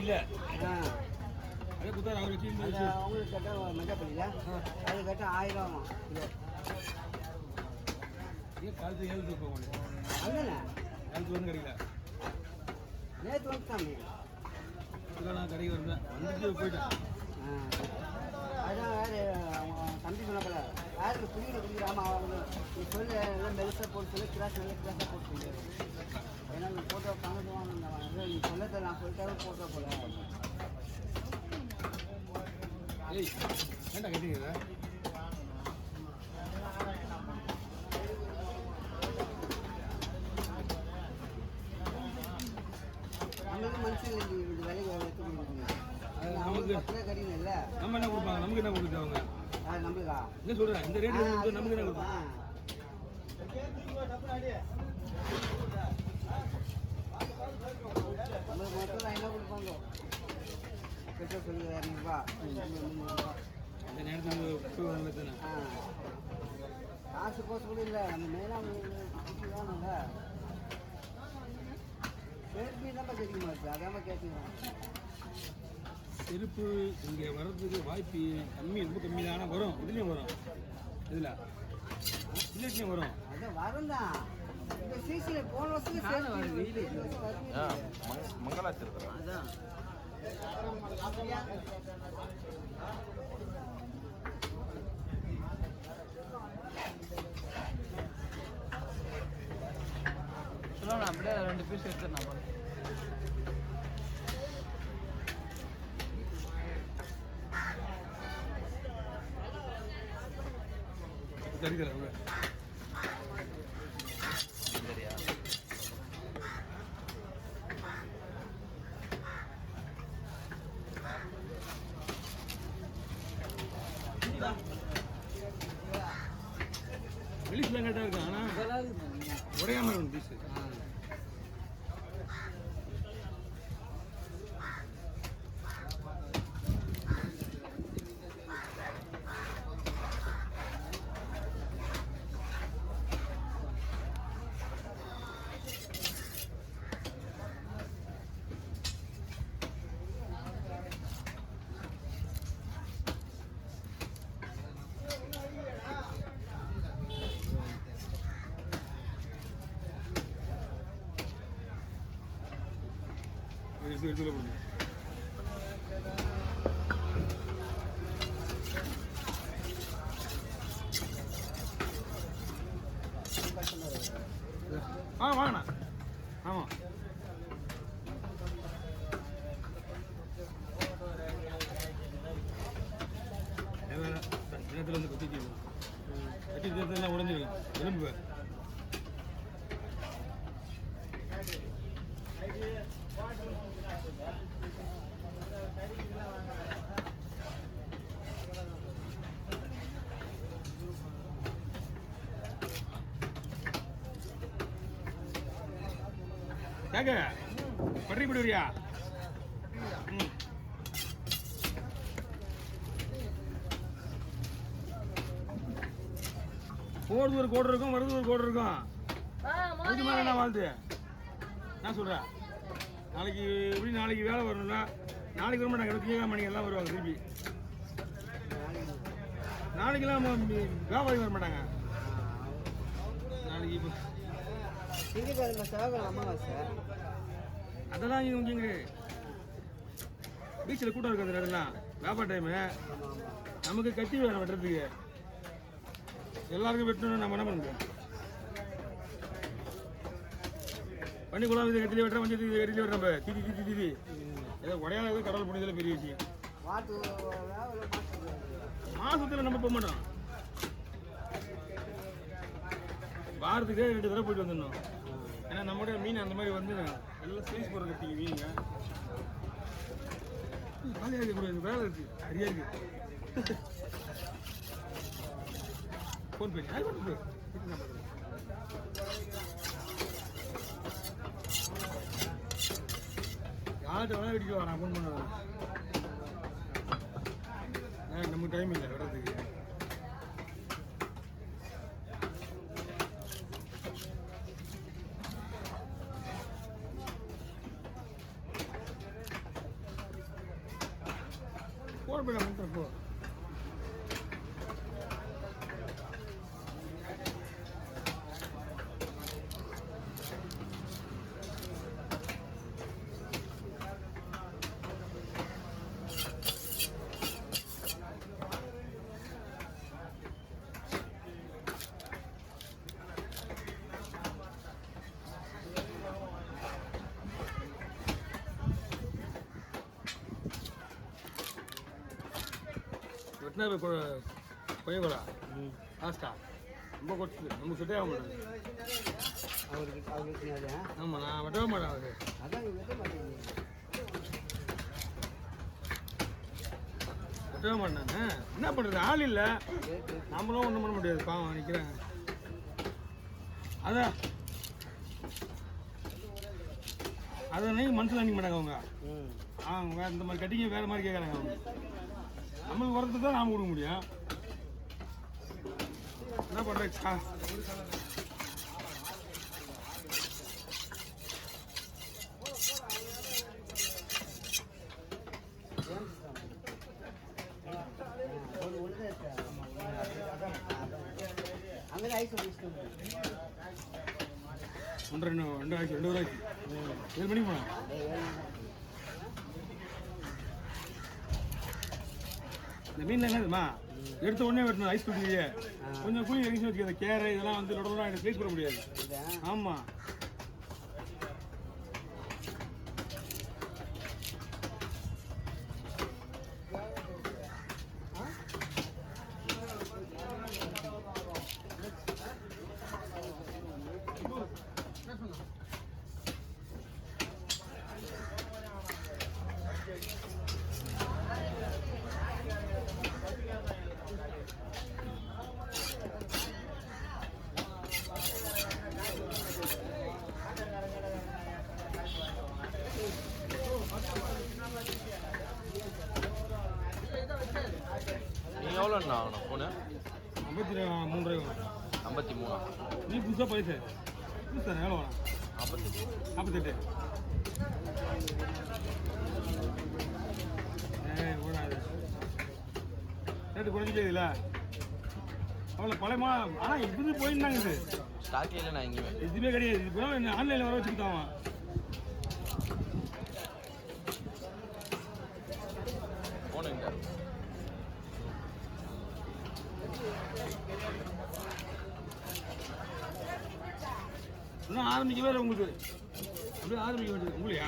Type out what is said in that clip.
இல்லை. அதே குத்தாரு அவர் வச்சு அவங்களுக்கு கேட்டால் மஞ்சப்பள்ளியில் அது கேட்டால் 1000 கிலோ. ஏன் காலத்து 7 ரூபாய் உங்களுக்கு அதுதானே காலத்து வந்து கிடைக்கல. நேற்று வந்துட்டாங்க. நான் கடைக்கு வரல வந்துட்டு போயிட்டேன். அதுதான் வேறு தம்பி சொன்னப்பல யாருக்கு குடிக்கிற ஆமாம் அவங்க நீ சொல்லு எல்லாம் மெலிசாக போட்டு சொல்லி கிளாஸ் நல்லா கிளாஸாக போட்டு சொல்லு. ஏன்னா நீ ஃபோட்டோ காமிடுவாங்க நீ சொல்லத்தை நான் சொல்லிட்டாவே ஃபோட்டோ போல. ஏய் ஏன்டா கட்டிக்கிற? நம்மளுக்கு மனுஷன் வேலைக்கு நமக்கு கடினம் இல்லை. நம்ம என்ன கொடுப்பாங்க? நமக்கு என்ன கொடுத்தாங்க? நம்மளுக்கா என்ன சொல்கிறேன்? இந்த ரேட்டு நமக்கு என்ன கொடுப்பாங்க? நம்மளுக்கு மட்டும் என்ன கொடுப்பாங்க? பெட்ரோல் சொல்லி 200 300. அந்த நேரத்தில் தானே காசு கோசு கூட இல்லை. நம்ம மேலாக தானங்க பேருக்கு தான் தெரியுமா இருக்குது. அதான் கேட்குறேன். செருப்பு இங்கே வர்றதுக்கு வாய்ப்பு கம்மி, ரொம்ப கம்மி தான். ஆனால் வரும், இதுலேயும் வரும். இதில் இல்லையும் வரும். அதான் வரும் தான். இந்த சீசனில் போன வருஷம் மங்களாச்சிருக்கிறோம். அதான் சொல்லுவாங்க அப்படியே 2 பீஸ் எடுத்துடலாம். சரியா வெளிஸ்லாம் கரெக்டாக இருக்கும். ஆனால் உடையாம இருக்கும் பீஸு. எடுத்து போடுங்க. வாங்கண்ணா. ஆமாம் நேரத்தில் வந்து கட்டி தேர்தலாம் உடஞ்சிடும் எலும்பு. கேக்க பற்றி விடுவியா? போறது ஒரு கோடு இருக்கும், வருது ஒரு கோடு இருக்கும். அதுக்கு மேலே என்ன வாழ்த்து நான் சொல்கிறேன். நாளைக்கு எப்படி நாளைக்கு வேலை வரணும்னா நாளைக்கு வர மாட்டாங்க. 25 மணிக்கு எல்லாம் வருவாங்க திருப்பி. நாளைக்கெல்லாம் வியாபாரி வர மாட்டாங்க. நாளைக்கு இப்போ அதெல்லாம் இங்கே பீச்சில் கூட்டம் இருக்கு. அந்த நேரம்லாம் வியாபார டைமு. நமக்கு கத்தி வேணும் வெட்டுறதுக்கு. எல்லாருக்கும் வெட்டணும். நம்ம என்ன பண்ணுறோம்? பண்ணி குழாம் இது கத்திலே வெட்டுற மஞ்சள் இது கட்டிலே வெட்டுற நம்ம தீதி தீதி தீதி ஏதோ உடையாத கடவுள் புனிதத்தில் பெரிய விஷயம். மாசத்துல நம்ம போக மாட்டோம். வாரத்துக்கே 2 தடவை போயிட்டு வந்துடணும். ஏன்னா நம்மளுடைய மீன் அந்த மாதிரி வந்து எல்லாம் சைஸ் போடுற கட்டிங்க மீனுங்க. காலியாக இருக்கக்கூடாது. வேலை இருக்கு, சரியா இருக்கு. ஃபோன் பண்ணி யார்கிட்ட வேணா வீட்டுக்கு வா. நான் ஃபோன் பண்ணுவேன். நமக்கு டைம் இல்லை விடுறதுக்கு. போட போயிடா முட்டை போ. வெட்டினா கொய்யக்கூடா லாஸ்ட்டா ரொம்ப கொட்டு நமக்கு சுட்டே ஆக மாட்டேன். அவருக்கு அது ஆமாம் நான் வெட்டவே மாட்டேன் அவருக்கு. அதான் வெட்ட மாட்டேங்குது. வெட்டவே மாட்டேன். என்ன பண்ணுறது, ஆள் இல்லை, நம்மளும் ஒன்றும் பண்ண முடியாது. பாவம் நிற்கிறேன். அதான் நீங்கள் மனசில் நினைக்க மாட்டாங்க அவங்க. வேறு இந்த மாதிரி கட்டிங்க வேறு மாதிரி கேட்குறாங்க அவங்க. நம்மளுக்கு வரது தான் நாம் கொடுக்க முடியும். என்ன பண்ணுறேன் அங்கே ஐஸ் வச்சுட்டு 2 ஆச்சு 2 ஆச்சு 7 மணிக்கு போனேன். இந்த மீன் என்னதுமா எடுத்த உடனே வெட்டணும். ஐஸ் குடிக்கலையே கொஞ்சம் குழி இறங்கி வச்சுக்க. கேரை இதெல்லாம் வந்து லொடலாம் எனக்கு ஸ்லைஸ் பண்ண முடியாது. ஆமாம் நீங்கள் எவ்வளோண்ணா ஆகணும் ஃபோனு? 53 ரூபாய். 53. நீ புதுசாக பைசா புதுசா எவ்வளோ வேணாம்? 48. ஓடாது ரேட்டு குறைஞ்சிட்டே இல்லை அவ்வளோ பழையமா. ஆனால் இது போயிருந்தாங்க. இது ஸ்டாக்கே இல்லை நான் எங்கேயுமே. இதுவே கிடையாது. இது கூட ஆன்லைனில் வர வச்சுக்கிட்டான். ஃபோனுங்க இன்னும் ஆரம்பிக்கவே இல்லை உங்களுக்கு. அப்படியே ஆரம்பிக்க வேண்டியது உங்களையா?